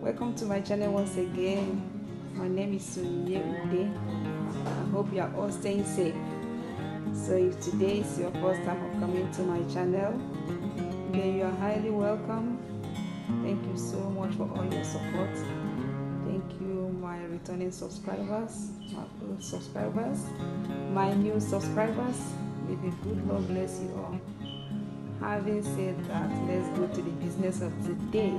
Welcome to my channel once again. My name is Ude. I hope you are all staying safe. So if today is your first time of coming to my channel, then you are highly welcome. Thank you so much for all your support. Thank you, my returning subscribers, my old subscribers, my new subscribers. May the good Lord bless you all. Having said that, let's go to the business of today.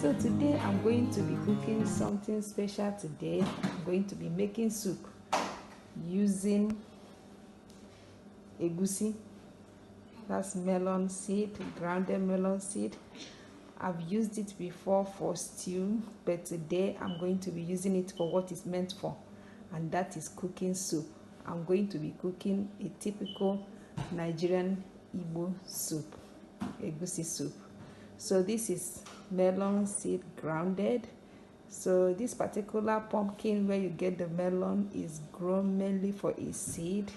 So today I'm going to be cooking something special today. I'm going to be making soup using egusi. That's melon seed, grounded melon seed. I've used it before for stew, but today I'm going to be using it for what it's meant for, and that is cooking soup. I'm going to be cooking a typical Nigerian Igbo soup, egusi soup. So this is melon seed grounded. So this particular pumpkin where you get the melon is grown mainly for its seed.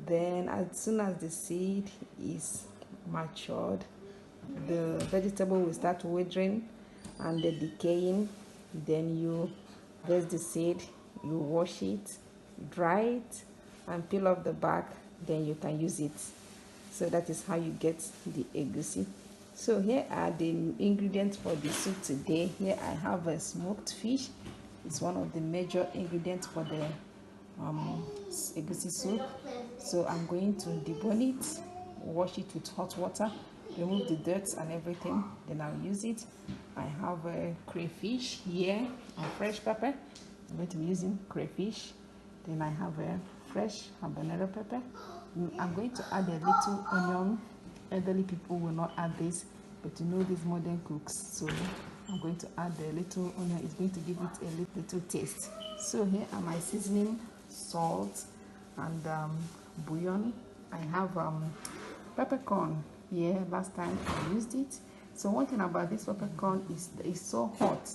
Then as soon as the seed is matured, the vegetable will start withering and decaying. Then you raise the seed, you wash it, dry it, and peel off the back. Then you can use it. So that is how you get the egusi. So here are the ingredients for the soup today. Here I have a smoked fish. It's one of the major ingredients for the egusi soup. So I'm going to debone it, wash it with hot water, remove the dirt and everything, then I'll use it. I have a crayfish here and fresh pepper. I'm going to be using crayfish. Then I have a fresh habanero pepper. I'm going to add a little onion. Elderly people will not add this, but you know these modern cooks, so I'm going to add a little onion. It's going to give it a little taste. So here are my seasoning: salt and bouillon. I have peppercorn here. Last time I used it. So one thing about this peppercorn is it's so hot,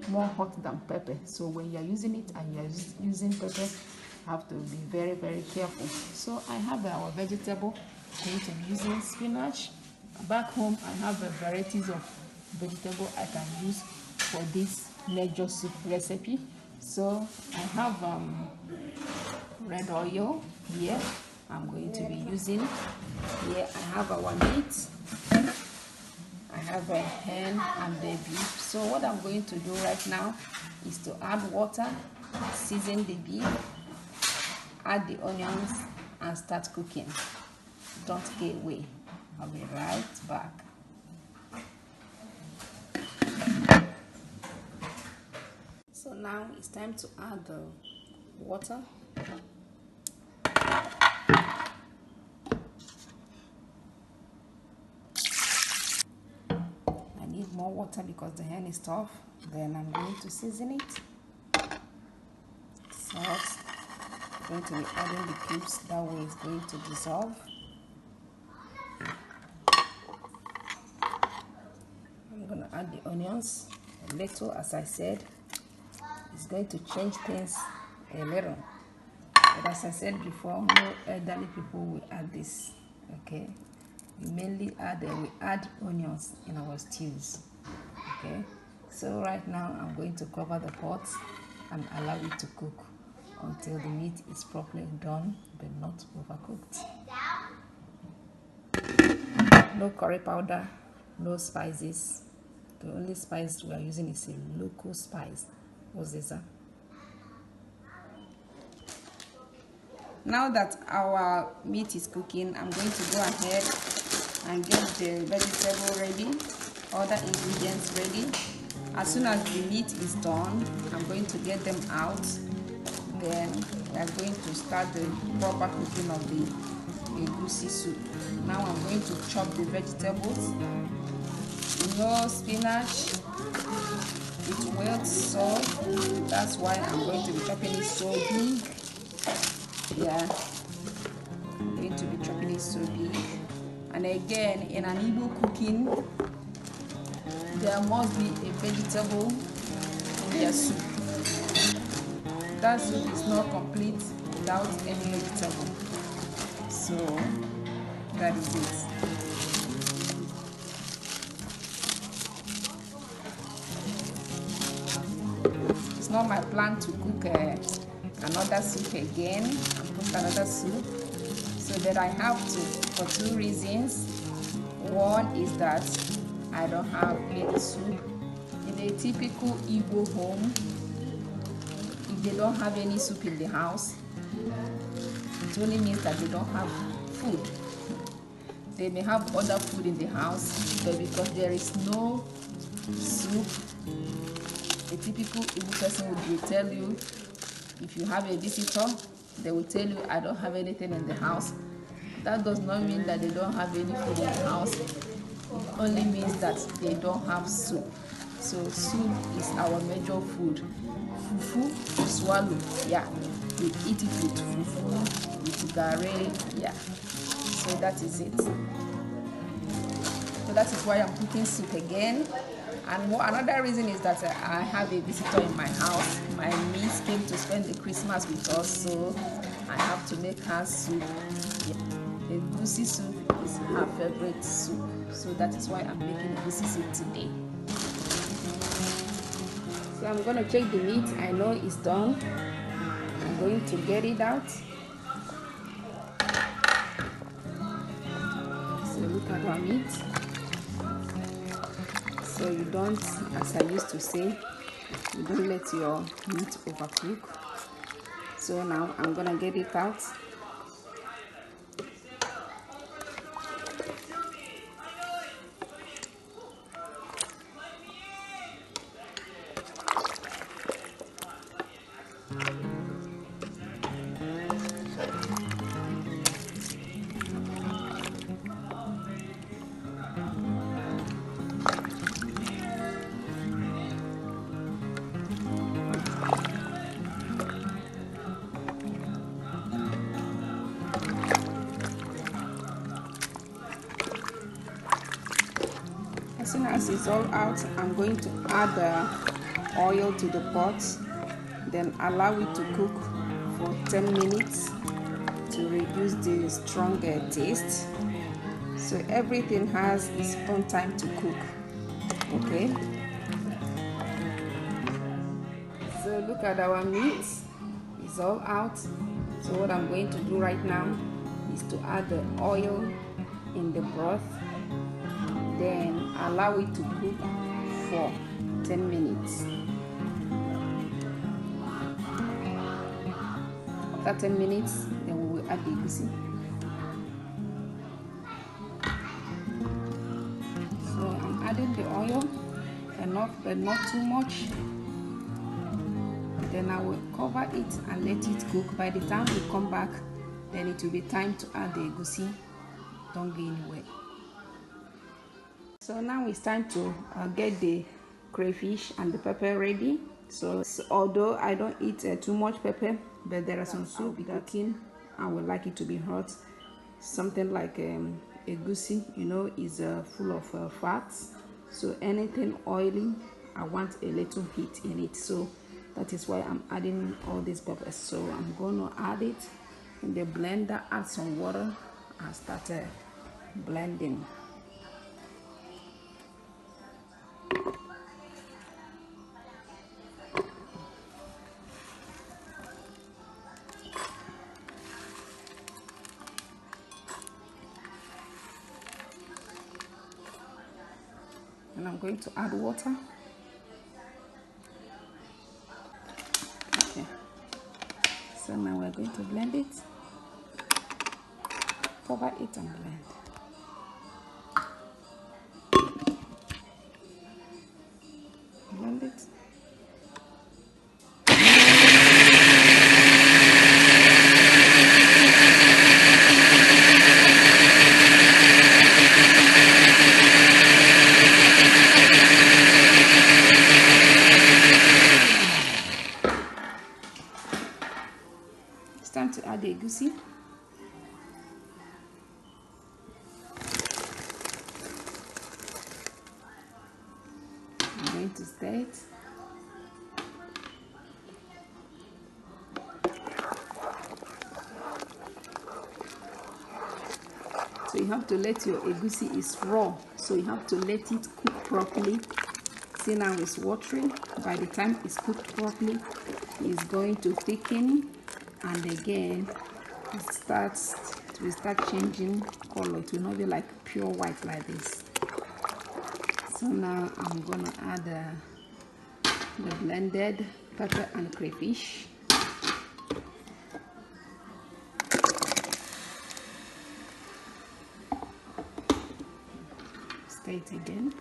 more hot than pepper. So when you are using it and you are using pepper, you have to be very, very careful. So I have our vegetable. I'm going to be using spinach. Back home I have varieties of vegetable I can use for this major soup recipe. So I have red oil here. I'm going to be using here. I have our meat. I have a hen and a beef. So what I'm going to do right now is to add water, season the beef, add the onions, and start cooking. Don't get away. I'll be right back. So now it's time to add the water. I need more water because the hen is tough. Then I'm going to season it. Salt. I'm going to be adding the cubes. That way it's going to dissolve. I'm going to add the onions a little, as I said. It's going to change things a little. But as I said before, no elderly people will add this. Okay, we mainly add onions in our stews. Okay, so right now I'm going to cover the pot and allow it to cook until the meat is properly done but not overcooked. No curry powder, no spices. The only spice we are using is a local spice, Uziza. Now that our meat is cooking, I'm going to go ahead and get the vegetable ready, other ingredients ready. As soon as the meat is done, I'm going to get them out. Then we are going to start the proper cooking of the egusi soup. Now I'm going to chop the vegetables. You know, spinach, it wilts, so that's why I'm going to be chopping it so big. Yeah, I'm going to be chopping it so big. And again, in an Igbo cooking, there must be a vegetable in their soup. That soup is not complete without any vegetable. So that is it. not my plan to cook another soup again. I'll cook another soup. So that I have to for two reasons. One is that I don't have any soup. In a typical Igbo home, if they don't have any soup in the house, it only means that they don't have food. They may have other food in the house, but because there is no soup, a typical Igbo person will tell you, if you have a visitor, they will tell you, I don't have anything in the house. That does not mean that they don't have any food in the house. It only means that they don't have soup. So soup is our major food. Fufu, swallow, yeah. We eat it with fufu, with garri, yeah. So that is it. So that is why I'm cooking soup again. And another reason is that I have a visitor in my house. My niece came to spend the Christmas with us, so I have to make her soup. Yeah. Egusi soup is her favorite soup, so that is why I'm making egusi soup today. So I'm going to check the meat. I know it's done. I'm going to get it out. So look at our meat. So you don't, as I used to say, you don't let your meat overcook. So now I'm going to get it out. As soon as it's all out, I'm going to add the oil to the pot, then allow it to cook for 10 minutes to reduce the strong taste. So everything has its own time to cook. Okay. So look at our meat. It's all out. So what I'm going to do right now is to add the oil in the broth, then allow it to cook for 10 minutes. After 10 minutes, then we will add the egusi. So I'm adding the oil, enough but not too much. Then I will cover it and let it cook. By the time we come back, then it will be time to add the egusi. Don't go anywhere. So now it's time to get the crayfish and the pepper ready. So although I don't eat too much pepper, but there are some soup cooking, I would like it to be hot. Something like egusi, you know, is full of fats. So anything oily, I want a little heat in it. So that is why I'm adding all these peppers. So I'm going to add it in the blender, add some water, and start blending. And I'm going to add water. Okay. So now we're going to blend it. Cover it and blend. Blend it. It's time to add the egusi. I'm going to stir it. So you have to let your egusi is raw, so you have to let it cook properly See, now it's watering. By the time it's cooked properly, it's going to thicken, and again it will start changing color. It will not be like pure white like this. So now I'm gonna add the blended pepper and crayfish. Stir it again.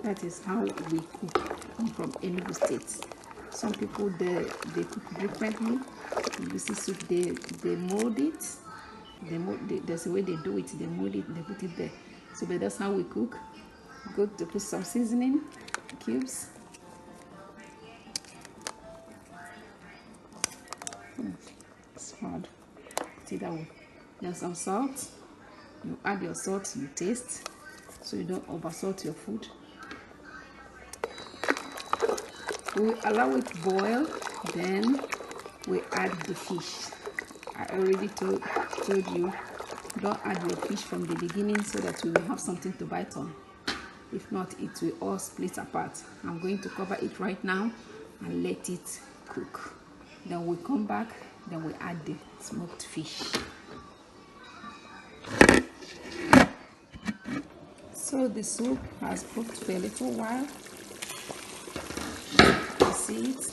That is how we cook. I'm from Enugu State. Some people they cook differently. Egusi soup they mold it. There's a way they do it. They mold it. They put it there. So, but that's how we cook. Good to put some seasoning cubes. It's hard. See that way. There's some salt. You add your salt you taste, so you don't oversalt your food. We allow it to boil, then we add the fish. I already told you, don't add your fish from the beginning so that we will have something to bite on. If not, it will all split apart. I'm going to cover it right now and let it cook. Then we come back, then we add the smoked fish. So the soup has cooked for a little while. See it.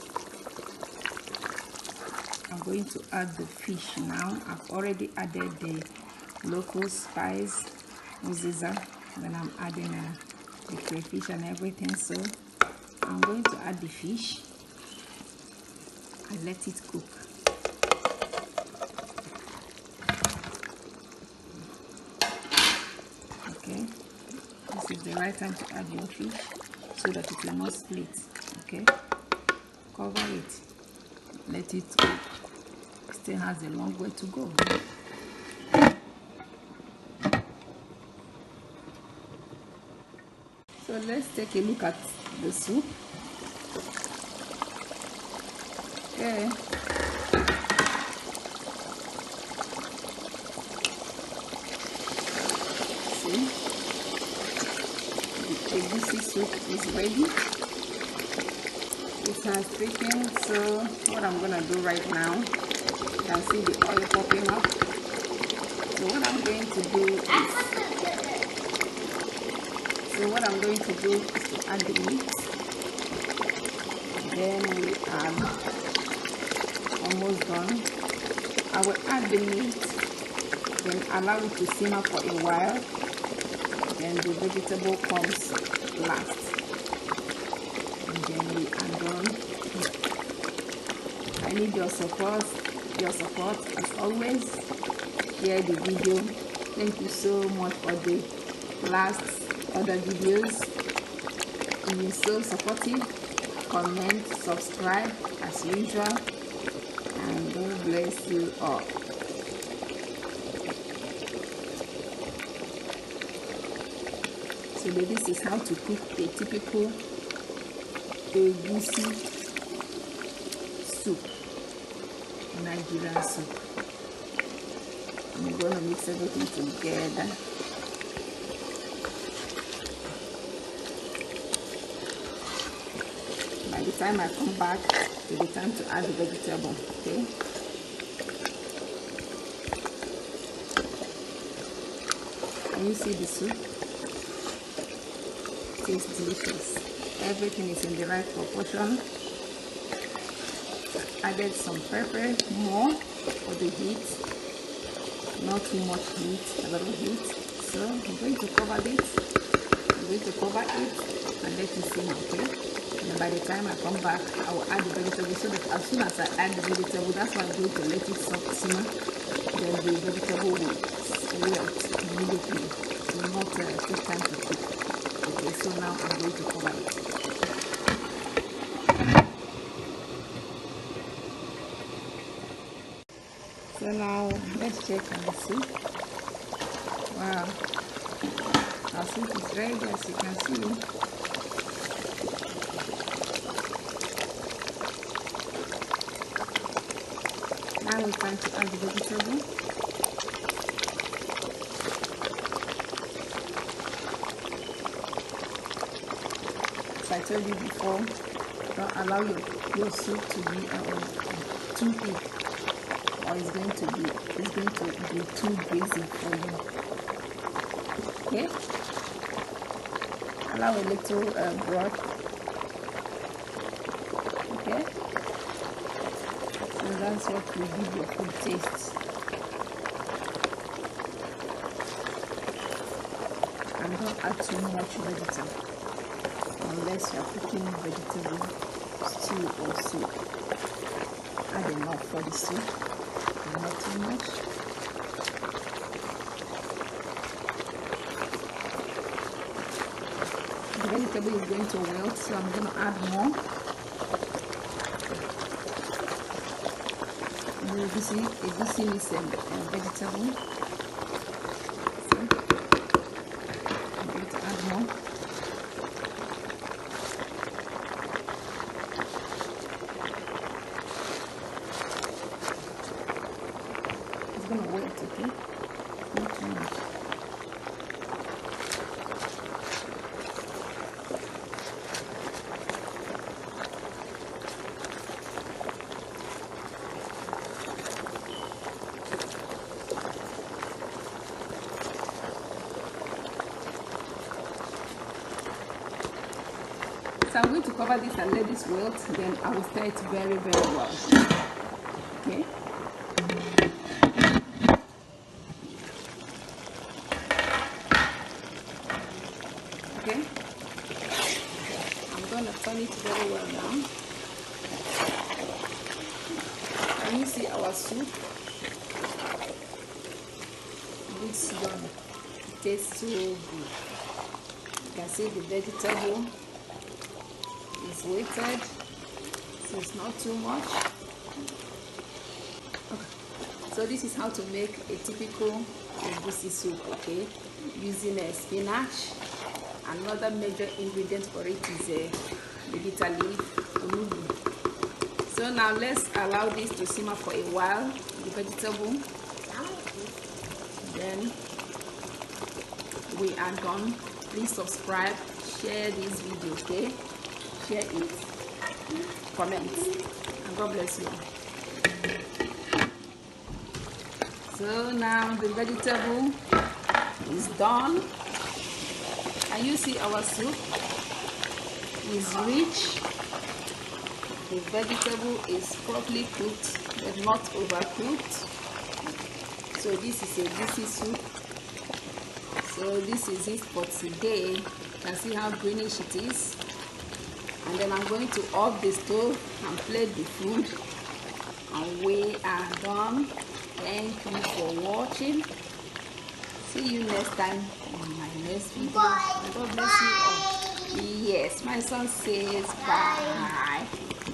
I'm going to add the fish now. I've already added the local spice, Uziza, when I'm adding the crayfish and everything. So I'm going to add the fish and let it cook. Okay, this is the right time to add your fish so that it will not split. Okay. Cover it, let it cook. It still has a long way to go. So let's take a look at the soup. Okay. See, the egusi soup is ready. It has thickened, so what I'm gonna do right now, you can see the oil popping up. So what I'm going to do is to add the meat. Then we add, almost done. I will add the meat, then allow it to simmer for a while. Then the vegetable comes last. Then we are done. I need your support as always. Share the video. Thank you so much for the last other videos. You've been so supportive. Comment, subscribe as usual, and God bless you all. So this is how to cook a typical egusi soup, Nigerian soup. I'm going to mix everything together. By the time I come back, it will be time to add the vegetable. Okay. Can you see the soup? It tastes delicious. Everything is in the right proportion. Added some pepper, more for the heat, not too much heat, a little heat. So I'm going to cover it. I'm going to cover it and let it simmer. Okay. And by the time I come back, I will add the vegetable, so that as soon as I add the vegetable, that's why I'm going to let it simmer. Then the vegetable will wilt immediately. It will not take time to cook. Okay, so now I'm going to cover it. So now let's check on the soup. Wow, our soup is ready, as you can see. Now it's time to add the vegetable. as I told you before, don't allow your soup to be too thick, or it's going to be too greasy for you. Okay, allow a little broth. Okay, and that's what will give your food taste. And don't add too much vegetable unless you are cooking vegetable stew or soup. Add enough for the soup and not too much. The vegetable is going to wilt, so I'm going to add more. Egusi is a vegetable. Gonna wait, okay? Not too much. So I'm going to cover this and let this wilt, then I will stir it very, very well. Okay? Okay, I'm going to turn it very well now. Can you see our soup? It's done. It tastes so good. You can see the vegetable is weighted, so it's not too much. Okay. So this is how to make a typical egusi soup, okay? Using a spinach. Another major ingredient for it is the bitter leaf, unubu. So now let's allow this to simmer for a while, the vegetable. Then we are done. Please subscribe, share this video, okay? Share it, comment, and God bless you. So now the vegetable is done. And you see our soup is rich. The vegetable is properly cooked but not overcooked. So this is a egusi soup. So this is it for today. You can see how greenish it is. And then I'm going to off the stove and plate the food. And we are done. Thank you for watching. See you next time on my next video. God bless you all. Yes, my son says bye.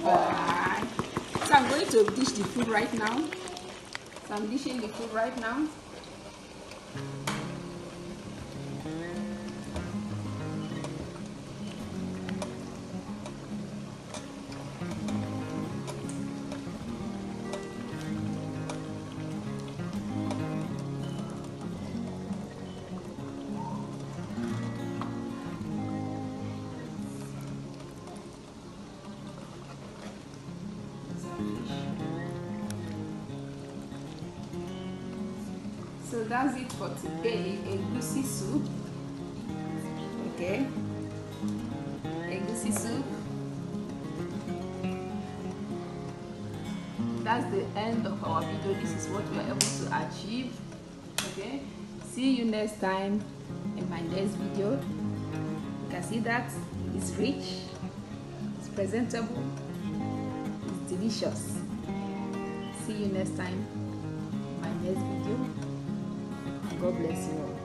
Bye. So I'm going to dish the food right now. So I'm dishing the food right now. So that's it for today, egusi soup. Okay, egusi soup. That's the end of our video. This is what we are able to achieve. Okay, see you next time in my next video. You can see that it's rich, it's presentable, it's delicious. See you next time in my next video. God bless you all.